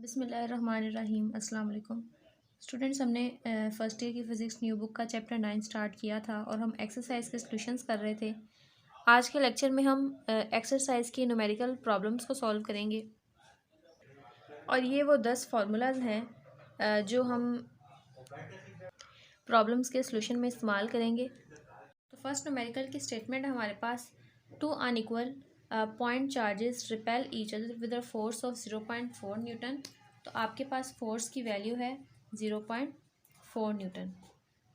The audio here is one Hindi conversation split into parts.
बिस्मिल्लाहिर्रहमानिर्रहीम। अस्सलाम वालेकुम स्टूडेंट्स, हमने फ़र्स्ट ईयर की फ़िज़िक्स न्यू बुक का चैप्टर 9 स्टार्ट किया था और हम एक्सरसाइज के सॉल्यूशंस कर रहे थे। आज के लेक्चर में हम एक्सरसाइज की न्यूमेरिकल प्रॉब्लम्स को सॉल्व करेंगे और ये वो 10 फार्मूलाज हैं जो हम प्रॉब्लम्स के सॉल्यूशन में इस्तेमाल करेंगे। तो फर्स्ट न्यूमेरिकल की स्टेटमेंट है हमारे पास, two unequal point charges repel each other with a force of 0.4 newton. तो आपके पास फोर्स की वैल्यू है 0.4 न्यूटन।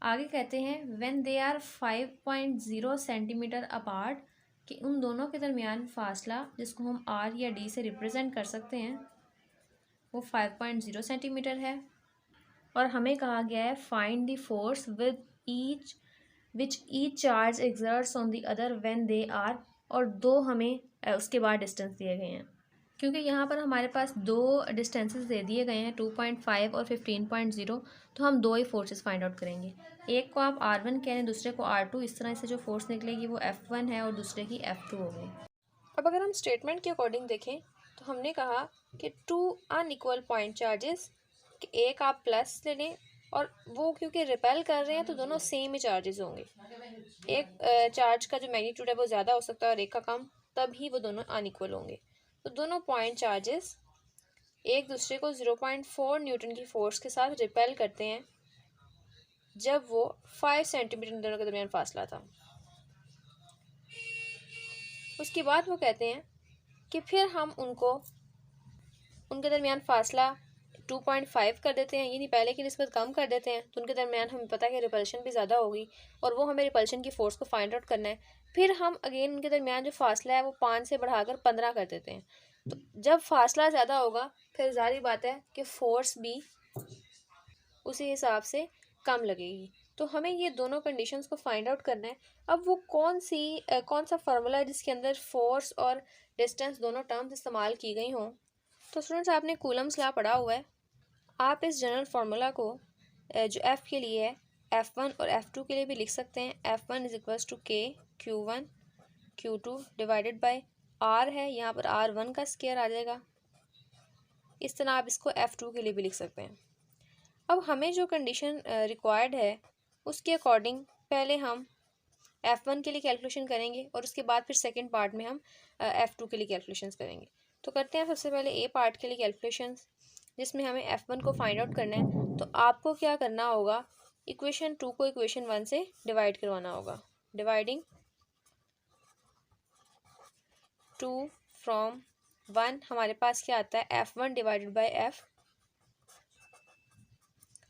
आगे कहते हैं when they are 5.0 centimetre apart, कि उन दोनों के दरमियान फासला जिसको हम आर या डी से रिप्रेजेंट कर सकते हैं वो 5.0 सेंटीमीटर है। और हमें कहा गया है find the force with each which each charge exerts on the other when they are, और दो हमें उसके बाद डिस्टेंस दिए गए हैं। क्योंकि यहाँ पर हमारे पास दो डिस्टेंसेस दे दिए गए हैं 2.5 और 15.0, तो हम दो ही फोर्सेस फाइंड आउट करेंगे। एक को आप R1 कह रहे हैं, दूसरे को R2। इस तरह से जो फोर्स निकलेगी वो F1 है और दूसरे की F2 होगी। अब अगर हम स्टेटमेंट के अकॉर्डिंग देखें तो हमने कहा कि टू अनइक्वल पॉइंट चार्जेस, कि एक आप प्लस ले लें और वो क्योंकि रिपेल कर रहे हैं तो दोनों सेम ही चार्जेस होंगे। एक चार्ज का जो मैग्नीट्यूड है वो ज़्यादा हो सकता है और एक का कम, तब ही वो दोनों अनइक्वल होंगे। तो दोनों पॉइंट चार्जेस एक दूसरे को 0.4 न्यूटन की फोर्स के साथ रिपेल करते हैं जब वो 5 सेंटीमीटर दोनों के दरमियान फासला था। उसके बाद वो कहते हैं कि फिर हम उनके दरमियान फासला 2.5 कर देते हैं, यानी पहले की निस्बत कम कर देते हैं। तो उनके दरमियान हमें पता है कि रिपल्शन भी ज़्यादा होगी और वो हमें रिपल्शन की फ़ोर्स को फाइंड आउट करना है। फिर हम अगेन उनके दरमियान जो फासला है वो 5 से बढ़ाकर 15 कर देते हैं। तो जब फासला ज़्यादा होगा फिर जाहिर बात है कि फ़ोर्स भी उसी हिसाब से कम लगेगी। तो हमें ये दोनों कंडीशंस को फाइंड आउट करना है। अब वो कौन सा फार्मूला है जिसके अंदर फोर्स और डिस्टेंस दोनों टर्म्स इस्तेमाल की गई हों। तो स्टूडेंट्स, आपने कूलम्स लॉ पढ़ा हुआ है। आप इस जनरल फार्मूला को जो F के लिए है F1 और F2 के लिए भी लिख सकते हैं। F1 is equals to K Q1 Q2 divided by R है, यहाँ पर R1 का स्क्वायर आ जाएगा। इस तरह आप इसको F2 के लिए भी लिख सकते हैं। अब हमें जो कंडीशन रिक्वायर्ड है उसके अकॉर्डिंग पहले हम F1 के लिए कैलकुलेशन करेंगे और उसके बाद फिर सेकंड पार्ट में हम F2 के लिए कैलकुलेशंस करेंगे। तो करते हैं सबसे पहले A पार्ट के लिए कैलकुलेशंस, जिसमें हमें F1 को फाइंड आउट करना है। तो आपको क्या करना होगा, इक्वेशन 2 को इक्वेशन 1 से डिवाइड करवाना होगा। डिवाइडिंग 2 फ्रॉम 1 हमारे पास क्या आता है F1 डिवाइडेड बाई F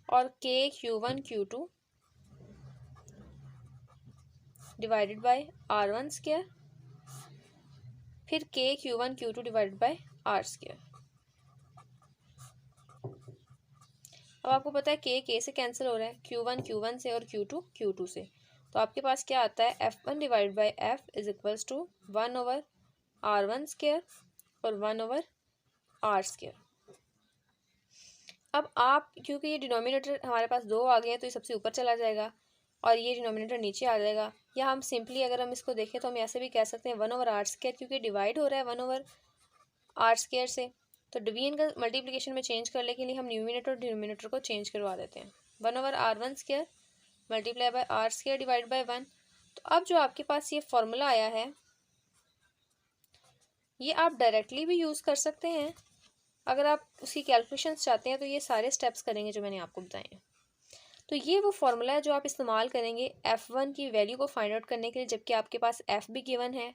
और K Q1 Q2 divided by R1 square, फिर K Q1 Q2 divided by R square. अब आपको पता है K से कैंसिल हो रहा है, Q1 Q1 से और Q2 Q2 से। तो आपके पास क्या आता है F1 divided by F is equals to 1 over R1 square और 1 ओवर R स्क्वायर। अब आप क्योंकि ये डिनोमिनेटर हमारे पास दो आ गए हैं तो ये सबसे ऊपर चला जाएगा और ये डिनोमिनेटर नीचे आ जाएगा। या हम सिंपली अगर हम इसको देखें तो हम ऐसे भी कह सकते हैं 1 ओवर R स्क्वायर, क्योंकि डिवाइड हो रहा है 1 ओवर R स्क्वायर से। तो डिवीजन का मल्टीप्लिकेशन में चेंज करने के लिए हम न्यूमिनेटर और डिनोमिनेटर को चेंज करवा देते हैं। 1 over R1 square multiply by R square divide by 1। तो अब जो आपके पास ये फॉर्मूला आया है ये आप डायरेक्टली भी यूज़ कर सकते हैं। अगर आप उसकी कैलकुलेशंस चाहते हैं तो ये सारे स्टेप्स करेंगे जो मैंने आपको बताए हैं। तो ये वो फॉर्मूला है जो आप इस्तेमाल करेंगे F1 की वैल्यू को फाइंड आउट करने के लिए, जबकि आपके पास F भी गिवन है,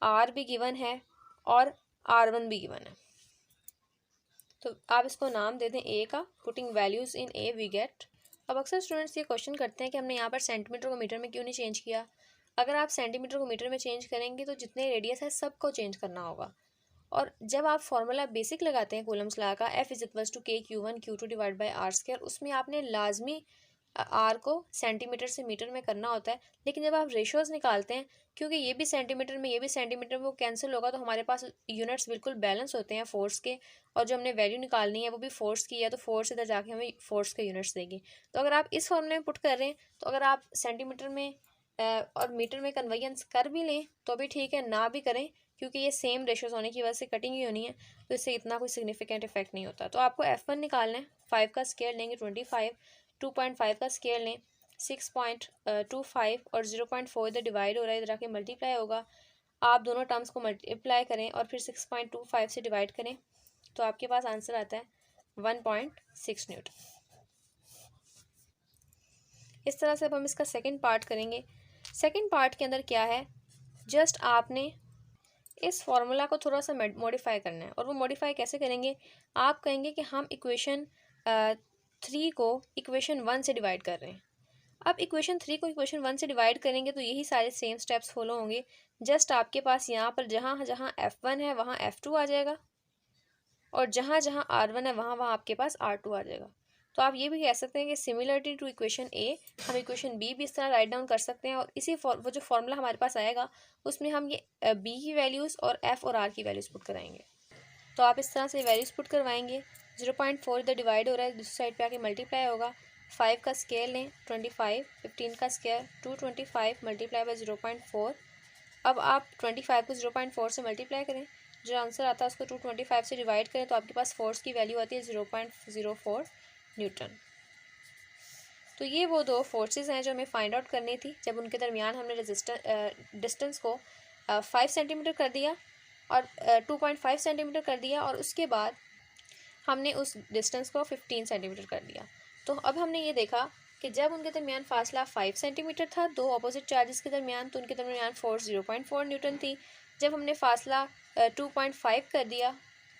R भी गिवन है और R1 भी गिवन है। तो आप इसको नाम दे दें A का। Putting values in A we get. अब अक्सर स्टूडेंट्स ये क्वेश्चन करते हैं कि हमने यहाँ पर सेंटीमीटर को मीटर में क्यों नहीं चेंज किया। अगर आप सेंटीमीटर को मीटर में चेंज करेंगे तो जितने रेडियस है सबको चेंज करना होगा। और जब आप फॉर्मूला बेसिक लगाते हैं कूलम्स लॉ का F is equals to K Q1 Q2 divide by R square, उसमें आपने लाजमी R को सेंटीमीटर से मीटर में करना होता है। लेकिन जब आप रेशोज़ निकालते हैं, क्योंकि ये भी सेंटीमीटर में ये भी सेंटीमीटर में, वो कैंसिल होगा तो हमारे पास यूनिट्स बिल्कुल बैलेंस होते हैं फोर्स के, और जो हमने वैल्यू निकालनी है वो भी फोर्स की है, तो फोर्स इधर जाके हमें फोर्स के यूनिट्स देगी। तो अगर आप इस फॉर्मूले में पुट कर रहे हैं तो अगर आप सेंटीमीटर में और मीटर में कन्वर्जेंस कर भी लें तो भी ठीक है, ना भी करें क्योंकि ये सेम रेशोज होने की वजह से कटिंग ही होनी है, तो इससे इतना कोई सिग्निफिकेंट इफेक्ट नहीं होता। तो आपको F1 निकालना है, 5 का स्केयर लेंगे 25, 2.5 का स्केयर लें 6.25 और 0.4 इधर डिवाइड हो रहा है, इधर आके मल्टीप्लाई होगा। आप दोनों टर्म्स को मल्टीप्लाई करें और फिर 6.25 से डिवाइड करें, तो आपके पास आंसर आता है 1.6 न्यूटन। इस तरह से अब हम इसका सेकंड पार्ट करेंगे। सेकंड पार्ट के अंदर क्या है, जस्ट आपने इस फॉर्मूला को थोड़ा सा मॉडिफाई करना है। और वो मॉडिफाई कैसे करेंगे, आप कहेंगे कि हम इक्वेशन 3 को इक्वेशन 1 से डिवाइड कर रहे हैं। अब इक्वेशन 3 को इक्वेशन 1 से डिवाइड करेंगे तो यही सारे सेम स्टेप्स फॉलो होंगे। जस्ट आपके पास यहाँ पर जहाँ जहाँ F1 है वहाँ F2 आ जाएगा, और जहाँ जहाँ R1 है वहाँ वहाँ आपके पास R2 आ जाएगा। तो आप ये भी कह सकते हैं कि सिमिलरिटी टू इक्वेशन ए, हम इक्वेशन बी भी इस तरह राइट डाउन कर सकते हैं, और इसी वो जो फॉर्मूला हमारे पास आएगा उसमें हम ये बी की वैल्यूज़ और एफ और आर की वैल्यूज़ पुट कराएंगे। तो आप इस तरह से वैल्यूज़ पुट करवाएंगे। 0.4 इधर डिवाइड हो रहा है, दूसरी साइड पे आके मल्टीप्लाई होगा। 5 का स्केयर लें 25, 15 का स्केयर 225 मल्टीप्लाई बाई 0.4। अब आप 25 को 0.4 से मल्टीप्लाई करें, जो आंसर आता है उसको 225 से डिवाइड करें, तो आपके पास फोर्स की वैल्यू आती है 0.04 न्यूटन। तो ये वो दो फोर्सेस हैं जो हमें फाइंड आउट करनी थी, जब उनके दरमियान हमने डिस्टेंस को 5 सेंटीमीटर कर दिया और 2.5 सेंटीमीटर कर दिया, और उसके बाद हमने उस डिस्टेंस को 15 सेंटीमीटर कर दिया। तो अब हमने ये देखा कि जब उनके दरमियान फासला 5 सेंटीमीटर था दो अपोजिट चार्जेस के दरमियान, तो उनके दरमियान फोर्स 0.4 न्यूटन थी। जब हमने फासला 2.5 कर दिया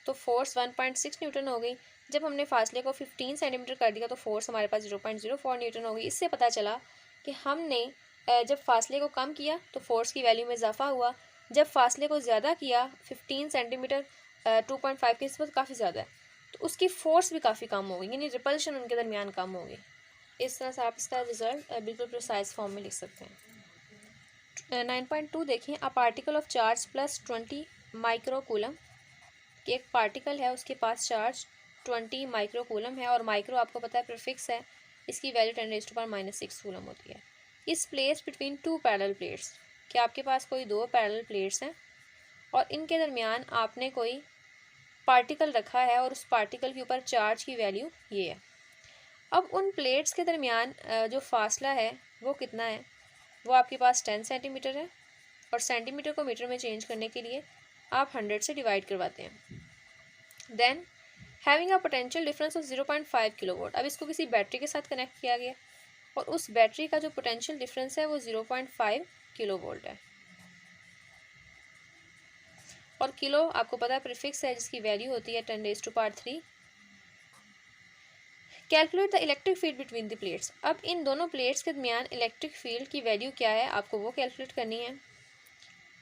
तो फोर्स 1.6 न्यूटन हो गई। जब हमने फासले को 15 सेंटीमीटर कर दिया तो फोर्स हमारे पास 0.04 न्यूटन हो गई। इससे पता चला कि हमने जब फासले को कम किया तो फोर्स की वैल्यू में इजाफा हुआ, जब फासले को ज़्यादा किया 15 सेंटीमीटर 2.5 की निस्बत काफ़ी ज़्यादा है, तो उसकी फ़ोर्स भी काफ़ी कम हो गई, यानी रिपल्शन उनके दरमियान कम हो गई। इस तरह से आप इसका रिजल्ट बिल्कुल प्रिसाइज फॉर्म में लिख सकते हैं। 9.2 देखें, a particle of charge plus 20 microcoulomb, कि एक पार्टिकल है उसके पास चार्ज 20 माइक्रोकूलम है, और माइक्रो आपको पता है प्रीफिक्स है, इसकी वैल्यू 10⁻⁻6 कूलम होती है। इस place between two parallel plates, कि आपके पास कोई दो पैरेलल प्लेट्स हैं और इनके दरमियान आपने कोई पार्टिकल रखा है और उस पार्टिकल के ऊपर चार्ज की वैल्यू ये है। अब उन प्लेट्स के दरमियान जो फासला है वो कितना है, वो आपके पास 10 सेंटीमीटर है, और सेंटीमीटर को मीटर में चेंज करने के लिए आप 100 से डिवाइड करवाते हैं। Then having a potential difference of 0.5 kilowatt, अब इसको किसी बैटरी के साथ कनेक्ट किया गया और उस बैटरी का जो पोटेंशियल डिफरेंस है वो 0.5 किलोवोल्ट है, और किलो आपको पता है प्रीफिक्स है जिसकी वैल्यू होती है 10⁻3। Calculate the electric field between the plates, अब इन दोनों प्लेट्स के दरमियान इलेक्ट्रिक फील्ड की वैल्यू क्या है आपको वो कैलकुलेट करनी है।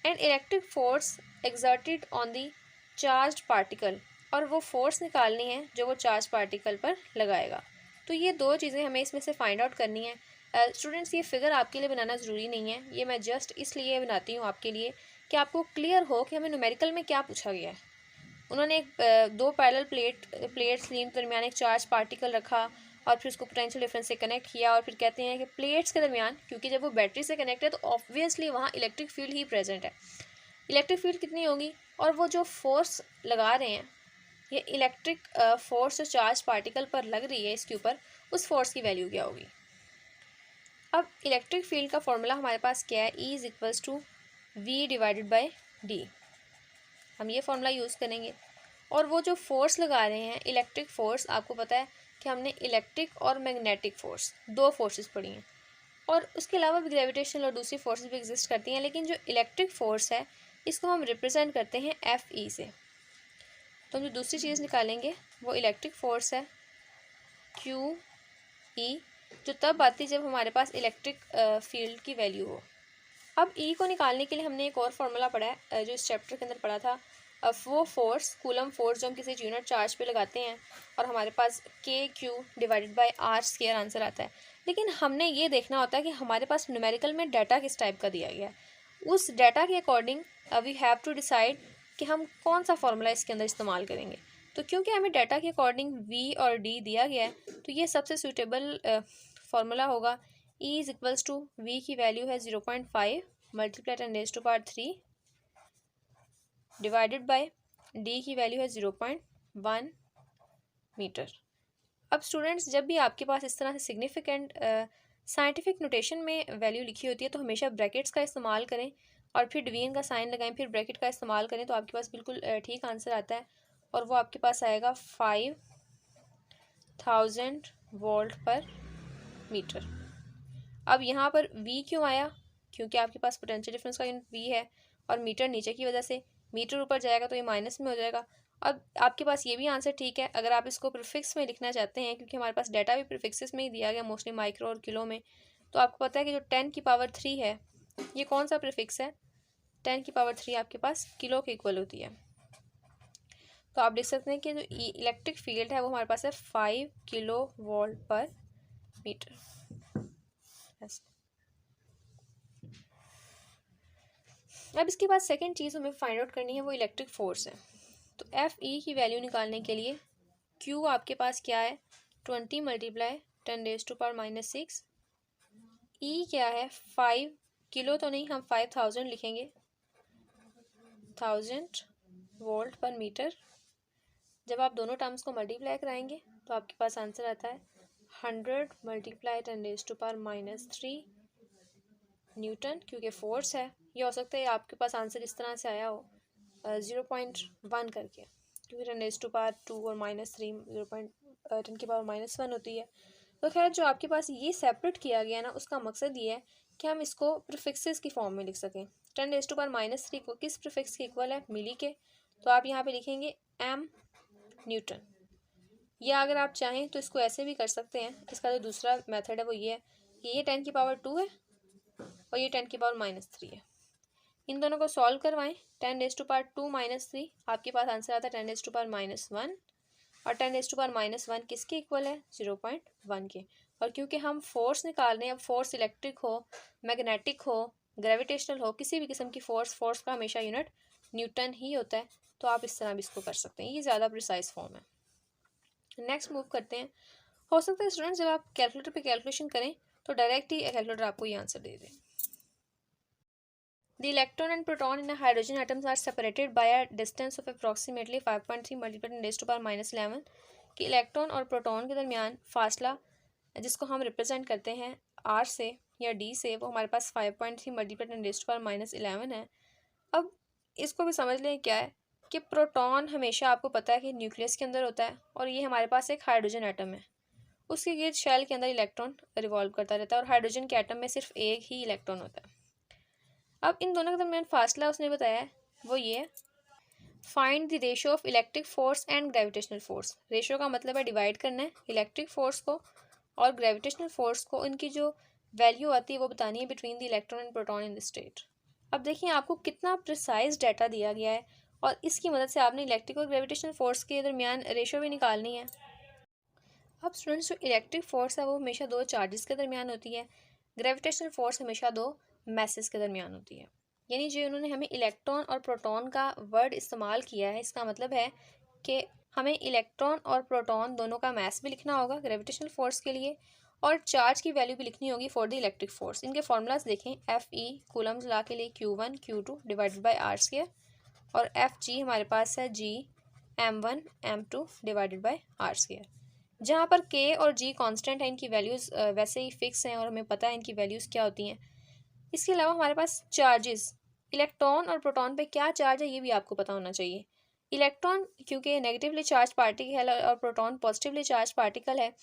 And electric force exerted on the charge particle, और वो फोर्स निकालनी है जो वो चार्ज पार्टिकल पर लगाएगा। तो ये दो चीज़ें हमें इसमें से फाइंड आउट करनी है। स्टूडेंट्स ये फिगर आपके लिए बनाना ज़रूरी नहीं है, ये मैं जस्ट इसलिए बनाती हूँ आपके लिए कि आपको क्लियर हो कि हमें न्यूमेरिकल में क्या पूछा गया है। उन्होंने दो पैरेलल प्लेट्स ली, दरमियान एक चार्ज पार्टिकल रखा और फिर उसको पोटेंशियल डिफरेंस से कनेक्ट किया, और फिर कहते हैं कि प्लेट्स के दरमियान, क्योंकि जब वो बैटरी से कनेक्ट है तो ऑब्वियसली वहाँ इलेक्ट्रिक फील्ड ही प्रेजेंट है। इलेक्ट्रिक फील्ड कितनी होगी, और वो जो फोर्स लगा रहे हैं ये इलेक्ट्रिक फोर्स जो चार्ज पार्टिकल पर लग रही है इसके ऊपर, उस फोर्स की वैल्यू क्या होगी। अब इलेक्ट्रिक फील्ड का फॉर्मूला हमारे पास क्या है, E = V divided by D, हम ये फॉर्मूला यूज़ करेंगे। और वो जो फोर्स लगा रहे हैं इलेक्ट्रिक फोर्स, आपको पता है कि हमने इलेक्ट्रिक और मैग्नेटिक फोर्स दो फोर्सेस पढ़ी हैं, और उसके अलावा भी ग्रेविटेशनल और दूसरी फोर्सेस भी एग्जिस्ट करती हैं, लेकिन जो इलेक्ट्रिक फोर्स है इसको हम रिप्रेजेंट करते हैं FE से। तो हम जो दूसरी चीज़ निकालेंगे वो इलेक्ट्रिक फोर्स है QE, जो तब आती जब हमारे पास इलेक्ट्रिक फील्ड की वैल्यू हो। अब E को निकालने के लिए हमने एक और फार्मूला पढ़ा है जो इस चैप्टर के अंदर पढ़ा था, वो फोर्स कूलम फोर्स जो हम किसी यूनिट चार्ज पे लगाते हैं, और हमारे पास KQ divided by R² answer आता है। लेकिन हमने ये देखना होता है कि हमारे पास न्यूमेरिकल में डाटा किस टाइप का दिया गया है, उस डाटा के according we have to decide कि हम कौन सा फार्मूला इसके अंदर इस्तेमाल करेंगे। तो क्योंकि हमें डाटा के अकॉर्डिंग V और D दिया गया है, तो ये सबसे सूटेबल फार्मूला होगा। E = V की वैल्यू है 0.5 मल्टीप्लाई 10⁻3 डिवाइडेड बाय डी की वैल्यू है 0.1 मीटर। अब स्टूडेंट्स, जब भी आपके पास इस तरह से सिग्निफिकेंट साइंटिफिक नोटेशन में वैल्यू लिखी होती है तो हमेशा ब्रैकेट्स का इस्तेमाल करें और फिर डिवीजन का साइन लगाएं, फिर ब्रैकेट का इस्तेमाल करें, तो आपके पास बिल्कुल ठीक आंसर आता है और वो आपके पास आएगा 5000 वोल्ट पर मीटर। अब यहाँ पर V क्यों आया? क्योंकि आपके पास पोटेंशियल डिफरेंस का यूनिट V है और मीटर नीचे की वजह से, मीटर ऊपर जाएगा तो ये माइनस में हो जाएगा। अब आपके पास ये भी आंसर ठीक है। अगर आप इसको प्रीफिक्स में लिखना चाहते हैं, क्योंकि हमारे पास डाटा भी प्रीफिक्सेस में ही दिया गया, मोस्टली माइक्रो और किलो में, तो आपको पता है कि जो 10 की पावर 3 है ये कौन सा प्रीफिक्स है? 10 की पावर 3 आपके पास किलो के इक्वल होती है। तो आप देख सकते हैं कि जो इलेक्ट्रिक फील्ड है वो हमारे पास है 5 किलो वोल्ट पर मीटर। अब इसके बाद सेकंड चीज़ हमें फाइंड आउट करनी है, वो इलेक्ट्रिक फोर्स है। तो एफ ई की वैल्यू निकालने के लिए क्यू आपके पास क्या है? 20 मल्टीप्लाई 10⁻⁻�6। ई क्या है? 5 किलो तो नहीं, हम 5000 लिखेंगे, 1000 वोल्ट पर मीटर। जब आप दोनों टर्म्स को मल्टीप्लाई कराएंगे तो आपके पास आंसर आता है 100 मल्टीप्लाई 10⁻³ न्यूटन, क्योंकि फोर्स है। ये हो सकता है आपके पास आंसर इस तरह से आया हो 0.1 करके, क्योंकि 10⁻² और -3 10⁻⁻1 होती है। तो खैर, जो आपके पास ये सेपरेट किया गया ना, उसका मकसद ये है कि हम इसको प्रीफिक्सेस की फॉर्म में लिख सकें। 10⁻³ को किस प्रीफिक्स के इक्वल है? मिली के। तो आप यहाँ पे लिखेंगे m न्यूटन, या अगर आप चाहें तो इसको ऐसे भी कर सकते हैं। इसका जो दूसरा मेथड है वो ये है कि ये 10⁻² है और ये 10⁻³ है। इन दोनों को सॉल्व करवाएं। 10⁻² - 3 आपके पास आंसर आता है 10⁻⁻1 और 10⁻⁻1 किसके इक्वल है? 0.1 के। और क्योंकि हम फोर्स निकाल रहे हैं, अब फोर्स इलेक्ट्रिक हो, मैग्नेटिक हो, ग्रेविटेशनल हो, किसी भी किस्म की फोर्स का हमेशा यूनिट न्यूटन ही होता है। तो आप इस तरह भी इसको कर सकते हैं, ये ज़्यादा प्रिसाइज फॉर्म है। नेक्स्ट मूव करते हैं। हो सकता है स्टूडेंट्स जब आप कैलकुलेटर पे कैलकुलेशन करें तो डायरेक्ट ही कैलकुलेटर आपको ये answer they they. The electron and proton in a hydrogen atoms are separated by a distance of approximately 5.3 multiplied 10⁻⁻11 कि इलेक्ट्रॉन और प्रोटॉन के दरमियान फासला, जिसको हम रिप्रेजेंट करते हैं R से या D से, वो हमारे पास 5.3 मल्टीप्लाइड 10⁻⁻11 है। अब इसको भी समझ लें क्या है कि प्रोटॉन हमेशा आपको पता है कि न्यूक्लियस के अंदर होता है और ये हमारे पास एक हाइड्रोजन एटम है। उसके गिर्द शेल के अंदर इलेक्ट्रॉन रिवॉल्व करता रहता है और हाइड्रोजन के एटम में सिर्फ एक ही इलेक्ट्रॉन होता है। अब इन दोनों के दरमियान फासला उसने बताया है वो ये है, find the ratio of electric force and gravitational force. Ratio का मतलब है डिवाइड करना है इलेक्ट्रिक फोर्स को और ग्रेविटेशनल फोर्स को, उनकी जो वैल्यू आती है वो बतानी है between the electron and proton in the state. अब देखिए आपको कितना प्रिसाइज डाटा दिया गया है और इसकी मदद से आपने इलेक्ट्रिक और ग्रेविटेशनल फोर्स के दरमियान रेशियो भी निकालनी है। अब स्टूडेंट्स, जो इलेक्ट्रिक फोर्स है वो हमेशा दो चार्जेस के दरमियान होती है, ग्रेविटेशनल फोर्स हमेशा दो मैसेज के दरमियान होती है। यानी जो उन्होंने हमें इलेक्ट्रॉन और प्रोटॉन का वर्ड इस्तेमाल किया है, इसका मतलब है कि हमें इलेक्ट्रॉन और प्रोटॉन दोनों का मैस भी लिखना होगा ग्रेविटेशनल फोर्स के लिए और चार्ज की वैल्यू भी लिखनी होगी फॉर द इलेक्ट्रिक फोर्स। इनके फॉर्मूलाज देखें, एफ ई कूलम्स लॉ के लिए Q1 Q2 divided by R² और एफ जी हमारे पास है G M1 M2 divided by R²। जहाँ पर K और G कांस्टेंट है, इनकी वैल्यूज़ वैसे ही फिक्स हैं और हमें पता है इनकी वैल्यूज़ क्या होती हैं। इसके अलावा हमारे पास चार्जेस, इलेक्ट्रॉन और प्रोटॉन पे क्या चार्ज है ये भी आपको पता होना चाहिए। इलेक्ट्रॉन क्योंकि नेगेटिवली चार्ज पार्टिकल है और प्रोटॉन पॉजिटिवली चार्ज पार्टिकल है,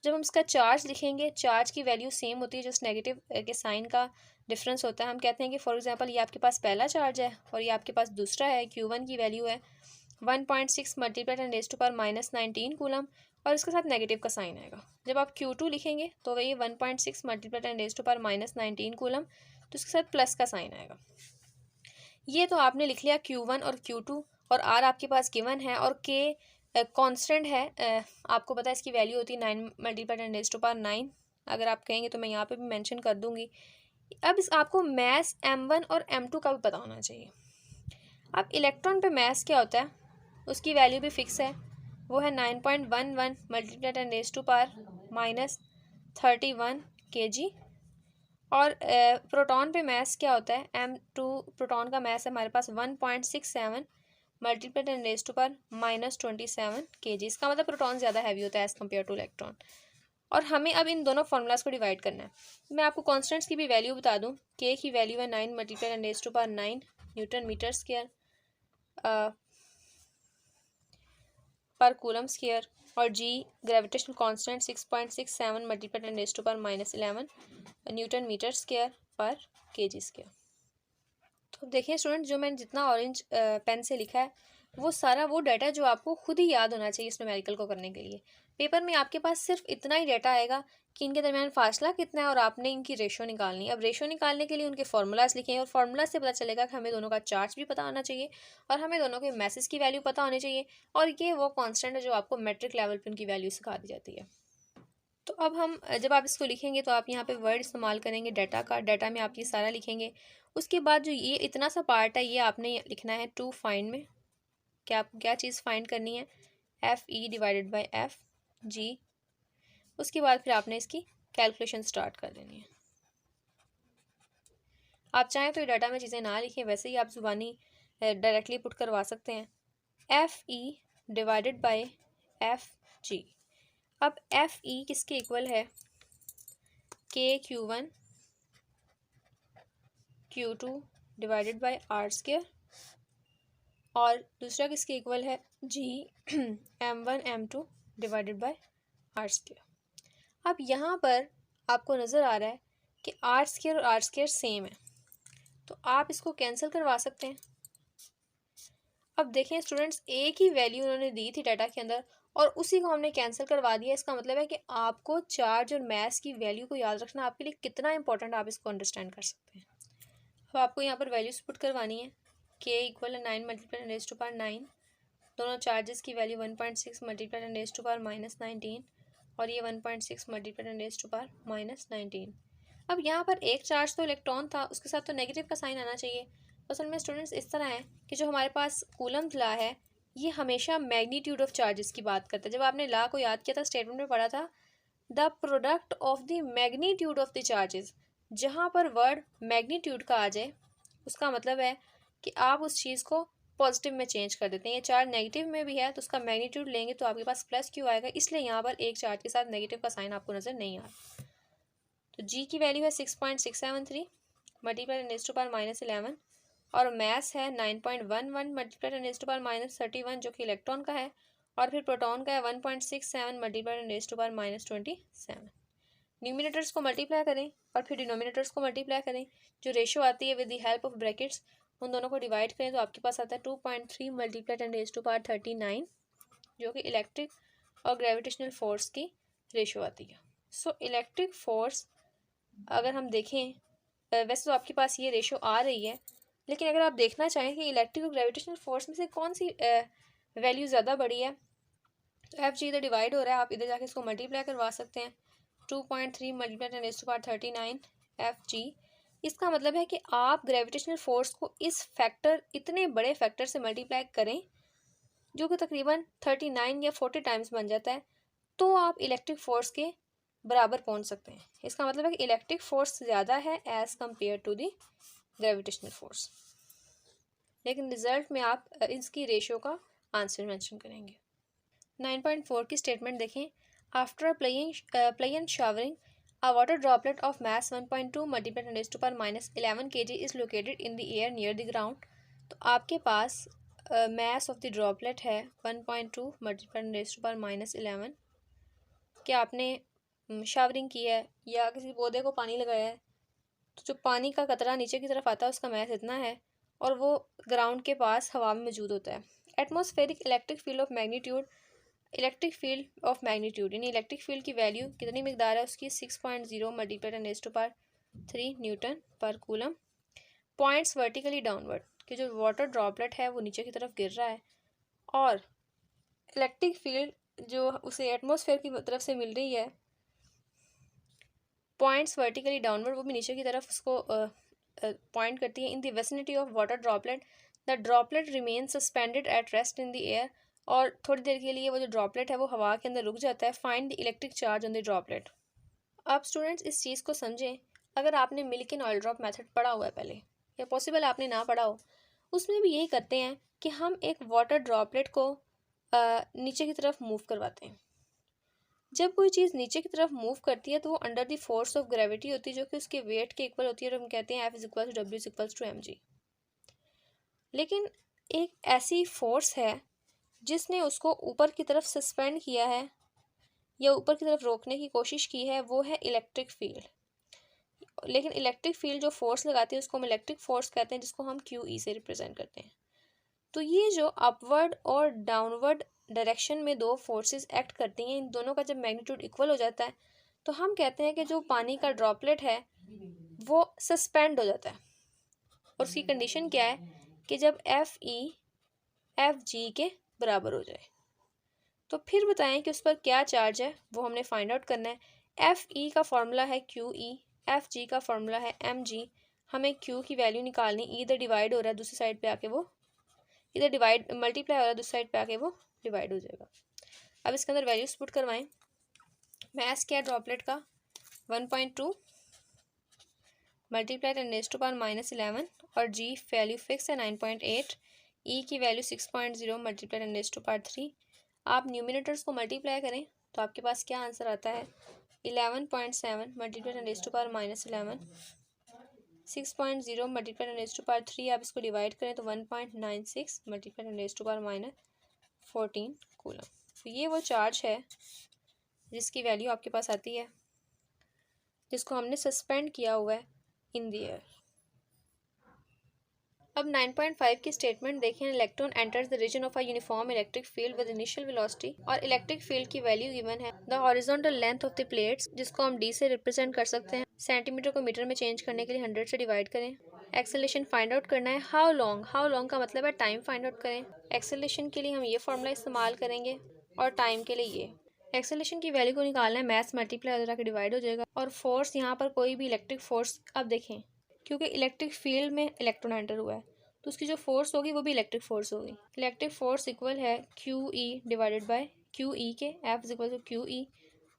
जब हम इसका चार्ज लिखेंगे चार्ज की वैल्यू सेम होती है, जस्ट नेगेटिव के साइन का डिफरेंस होता है। हम कहते हैं कि फॉर एग्जांपल ये आपके पास पहला चार्ज है और ये आपके पास दूसरा है। Q1 की वैल्यू है 1.6 मल्टीप्लाइड 10⁻⁻19 कूलम और इसके साथ नेगेटिव का साइन आएगा। जब आप Q2 लिखेंगे तो वही 1.6 मल्टीप्लाइड 10⁻⁻19 कूलम, तो इसके साथ प्लस का साइन आएगा। ये तो आपने लिख लिया Q1 और Q2 और R आपके पास गिवन है और K कांस्टेंट है। आपको पता है इसकी वैल्यू होती है 9 मल्टीप्लाइड 10⁻9। अगर आप कहेंगे तो मैं यहाँ पे भी मेंशन कर दूंगी। अब इस आपको मैस M1 और M2 का भी पता होना चाहिए। अब इलेक्ट्रॉन पे मैस क्या होता है, उसकी वैल्यू भी फिक्स है, वो है 9.11 मल्टीप्लाइड 10⁻31 kg। और प्रोटॉन पे मैस क्या होता है, M2 प्रोटॉन का मैस है हमारे पास 1.67 multiply 10 raise to power -27 kg। इसका मतलब प्रोटॉन ज़्यादा हैवी होता है एज़ कम्पेयर टू इलेक्ट्रॉन। और हमें अब इन दोनों फार्मूलाज को डिवाइड करना है। मैं आपको कॉन्स्टेंट्स की भी वैल्यू बता दूं। के की वैल्यू है 9 multiply 10 raise to power 9 newton metre square per coulomb square, और G gravitational constant 6.67 multiply 10 raise to power -11 newton metre square per KG square. तो देखिए स्टूडेंट, जो मैंने जितना ऑरेंज पेन से लिखा है वो सारा वो डाटा जो आपको खुद ही याद होना चाहिए इस न्यूमेरिकल को करने के लिए। पेपर में आपके पास सिर्फ इतना ही डाटा आएगा कि इनके दरमियान फासला कितना है और आपने इनकी रेशो निकालनी है। अब रेशो निकालने के लिए उनके फार्मूलाज लिखे हैं और फार्मूला से पता चलेगा कि हमें दोनों का चार्ज भी पता होना चाहिए और हमें दोनों के मैसेज की वैल्यू पता होनी चाहिए। और ये वो कॉन्स्टेंट है जो आपको मैट्रिक लेवल पर उनकी वैल्यू सिखा दी जाती है। तो अब हम जब आप इसको लिखेंगे तो आप यहाँ पे वर्ड इस्तेमाल करेंगे डाटा का। डाटा में आप ये सारा लिखेंगे। उसके बाद जो ये इतना सा पार्ट है ये आपने लिखना है टू फाइंड में। क्या चीज़ फाइंड करनी है? F E divided by F G. उसके बाद फिर आपने इसकी कैलकुलेशन स्टार्ट कर देनी है। आप चाहें तो ये डाटा में चीज़ें ना लिखें, वैसे ही आप ज़ुबानी डायरेक्टली पुट करवा सकते हैं। F E divided by F G. अब एफ ई किसके इक्वल है? के Q1 Q2 divided by R square, और दूसरा किसके इक्वल है? G M1 M2 divided by R square. अब यहाँ पर आपको नज़र आ रहा है कि आर स्क्वायर और आर स्क्वायर सेम है, तो आप इसको कैंसिल करवा सकते हैं। अब देखें स्टूडेंट्स, एक ही वैल्यू उन्होंने दी थी डाटा के अंदर और उसी को हमने कैंसिल करवा दिया। इसका मतलब है कि आपको चार्ज और मास की वैल्यू को याद रखना आपके लिए कितना इंपॉर्टेंट, आप इसको अंडरस्टैंड कर सकते हैं। तो आपको यहाँ पर वैल्यूज पुट करवानी है। के इक्वल है 9 मल्टीप्लाई 10 रेज़ टू पावर 9, दोनों चार्जेस की value 1.6 multiply 10 raise to power -19 और ये 1.6 मल्टीप्लाई 10 रेज़ टू पावर -19। अब यहाँ पर एक चार्ज तो इलेक्ट्रॉन था, उसके साथ तो नेगेटिव का साइन आना चाहिए। असल में स्टूडेंट्स इस तरह है कि जो हमारे पास कूलम लॉ है ये हमेशा मैग्नीट्यूड ऑफ चार्जेस की बात करता है। जब आपने लॉ को याद किया था, स्टेटमेंट में पढ़ा था the product of the magnitude of the charges. जहाँ पर वर्ड मैग्नीट्यूड का आ जाए उसका मतलब है कि आप उस चीज़ को पॉजिटिव में चेंज कर देते हैं। ये चार्ज नेगेटिव में भी है तो उसका मैग्नीट्यूड लेंगे तो आपके पास प्लस क्यों आएगा, इसलिए यहाँ पर एक चार्ज के साथ नेगेटिव का साइन आपको नज़र नहीं आ रहा। तो जी की वैल्यू है 6.673 मल्टीप्लाई 10 रेज़ टू पावर -11 और मैस है 9.11 मल्टीप्लाई 10 रेज़ टू पावर -31 जो कि इलेक्ट्रॉन का है, और फिर प्रोटॉन का है 1.67 multiply 10 raise to power -27। Numerators को मल्टीप्लाई करें और फिर डिनोमिनेटर्स को मल्टीप्लाई करें। जो रेशो आती है with the help of brackets उन दोनों को डिवाइड करें तो आपके पास आता है 2.3 मल्टीप्लाई 10 रेज़ टू पावर 39 जो कि इलेक्ट्रिक और ग्रेविटेशनल फोर्स की रेशो आती है। सो इलेक्ट्रिक फोर्स अगर हम देखें, वैसे तो आपके पास ये रेशो आ रही है, लेकिन अगर आप देखना चाहें कि इलेक्ट्रिक और ग्रेविटेशनल फोर्स में से कौन सी वैल्यू ज़्यादा बड़ी है, तो एफ जी इधर डिवाइड हो रहा है, आप इधर जाके इसको मल्टीप्लाई करवा सकते हैं। 2.3 multiply 10 raise to power 39 F G. इसका मतलब है कि आप ग्रेविटेशनल फोर्स को इस फैक्टर, इतने बड़े फैक्टर से मल्टीप्लाई करें जो कि तकरीबन 39 या 40 टाइम्स बन जाता है, तो आप इलेक्ट्रिक फोर्स के बराबर पहुंच सकते हैं। इसका मतलब है कि इलेक्ट्रिक फोर्स ज़्यादा है as compared to the gravitational force. लेकिन रिजल्ट में आप इसकी रेशो का आंसर मेंशन करेंगे। 9.4 की स्टेटमेंट देखें। After play and showering a water droplet of mass 1.2 multiplied 10 raised to power -11 kg is located in the air near the ground। तो आपके पास mass of the droplet है 1.2 multiplied 10 raised to power -11। क्या आपने शावरिंग की है या किसी पौधे को पानी लगाया है, तो जो पानी का कतरा नीचे की तरफ आता है उसका मैस इतना है और वो ग्राउंड के पास हवा में मौजूद होता है। Atmospheric electric field of magnitude, electric field of magnitude यानी इलेक्ट्रिक फील्ड की वैल्यू कितनी मकदार है उसकी 6.0 multiply 10 raise to power 3 newton per coulomb. Points vertically downward कि जो वाटर ड्रॉपलेट है वो नीचे की तरफ गिर रहा है और इलेक्ट्रिक फील्ड जो उसे एटमॉस्फेयर की तरफ से मिल रही है, पॉइंट्स वर्टिकली डाउनवर्ड वो भी नीचे की तरफ उसको पॉइंट करती है। In the vicinity of water droplet the droplet remain suspended at rest in the air, और थोड़ी देर के लिए वो जो ड्रॉपलेट है वो हवा के अंदर रुक जाता है। Find the electric charge on the droplet. अब स्टूडेंट्स इस चीज़ को समझें, अगर आपने milk in oil drop method पढ़ा हुआ है पहले, या पॉसिबल आपने ना पढ़ा हो, उसमें भी यही करते हैं कि हम एक वाटर ड्रॉपलेट को नीचे की तरफ मूव करवाते हैं। जब कोई चीज़ नीचे की तरफ मूव करती है तो वो under the force of gravity होती है, जो कि उसके वेट के इक्वल होती है, और हम कहते हैं F=W=mg। लेकिन एक ऐसी फोर्स है जिसने उसको ऊपर की तरफ सस्पेंड किया है या ऊपर की तरफ रोकने की कोशिश की है, वो है इलेक्ट्रिक फील्ड। लेकिन इलेक्ट्रिक फील्ड जो फोर्स लगाती है उसको हम इलेक्ट्रिक फोर्स कहते हैं, जिसको हम QE से रिप्रेजेंट करते हैं। तो ये जो अपवर्ड और डाउनवर्ड डायरेक्शन में दो फोर्सेस एक्ट करती हैं, इन दोनों का जब मैग्नीट्यूड इक्वल हो जाता है तो हम कहते हैं कि जो पानी का ड्रॉपलेट है वो सस्पेंड हो जाता है। और उसकी कंडीशन क्या है कि जब FE FG के बराबर हो जाए। तो फिर बताएं कि उस पर क्या चार्ज है, वो हमने फाइंड आउट करना है। FE का फॉर्मूला है QE, FG का फॉर्मूला है mg। हमें Q की वैल्यू निकालनी, इधर डिवाइड हो रहा है दूसरी साइड पे आके, वो इधर डिवाइड मल्टीप्लाई हो रहा है दूसरी साइड पे आके वो डिवाइड हो जाएगा। अब इसके अंदर वैल्यूज पुट करवाएं। मैस क्या है ड्रॉपलेट का 1.2 मल्टीप्लाई 10⁻⁻11 और G वैल्यू फिक्स है 9.8, E की वैल्यू 6.0 मल्टीप्लाई 10⁻³ आप न्यूमिनेटर्स को मल्टीप्लाई करें तो आपके पास क्या आंसर आता है 11.7 मल्टीप्लाई 10⁻11 6.0 मल्टीप्लाई 10⁻³ आप इसको डिवाइड करें तो 1.96 मल्टीप्लाई 10⁻14 कूलम। तो ये वो चार्ज है जिसकी वैल्यू आपके पास आती है, जिसको हमने सस्पेंड किया हुआ है इन द एयर। अब 9.5 की स्टेटमेंट देखें। Electron enters the region of a uniform electric field with initial velocity, और इलेक्ट्रिक फील्ड की वैल्यू गिवन है the horizontal length of the plates, जिसको हम D से रिप्रेजेंट कर सकते हैं। सेंटीमीटर को मीटर में चेंज करने के लिए 100 से डिवाइड करें। एक्सेलरेशन फाइंड आउट करना है। हाउ लॉन्ग का मतलब है टाइम फाइंड आउट करें। एक्सेलरेशन के लिए हम ये फॉर्मूला इस्तेमाल करेंगे और टाइम के लिए ये। एक्सेलरेशन की वैल्यू को निकालना है, मैथ मल्टीप्लाई हो जाकर डिवाइड हो जाएगा। और फोर्स, यहाँ पर कोई भी इलेक्ट्रिक फोर्स, अब देखें क्योंकि इलेक्ट्रिक फील्ड में इलेक्ट्रॉन एंटर हुआ है तो उसकी जो फोर्स होगी वो भी इलेक्ट्रिक फोर्स होगी। इलेक्ट्रिक फोर्स इक्वल है QE डिवाइडेड बाय QE के, F=QE,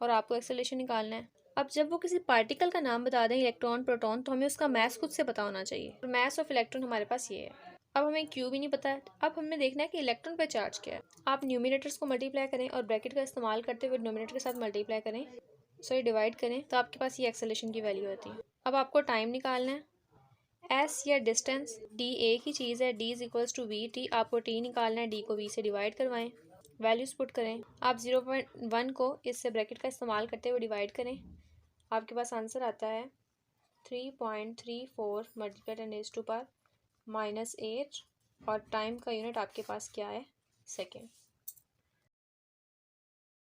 और आपको एक्सेलरेशन निकालना है। अब जब वो किसी पार्टिकल का नाम बता दें, इलेक्ट्रॉन, प्रोटॉन, तो हमें उसका मास खुद से पता होना चाहिए। और मास ऑफ इलेक्ट्रॉन हमारे पास ये है। अब हमें Q भी नहीं पता है। अब हमें देखना है कि इलेक्ट्रॉन पे चार्ज क्या है। आप न्यूमिनेटर्स को मल्टीप्लाई करें और ब्रैकेट का इस्तेमाल करते हुए डिनोमिनेटर के साथ मल्टीप्लाई करें, सॉरी डिवाइड करें, तो आपके पास ये एक्सेलरेशन की वैल्यू आती है। अब आपको टाइम निकालना है। S या डिस्टेंस D एक ही चीज़ है, D=VT। आपको T निकालना है, D को V से डिवाइड करवाएं, वैल्यूज पुट करें। आप 0.1 को इससे ब्रैकेट का इस्तेमाल करते हुए डिवाइड करें, आपके पास आंसर आता है 3.34 मल्टीप्लाई 10⁻⁻8 और टाइम का यूनिट आपके पास क्या है, सेकेंड।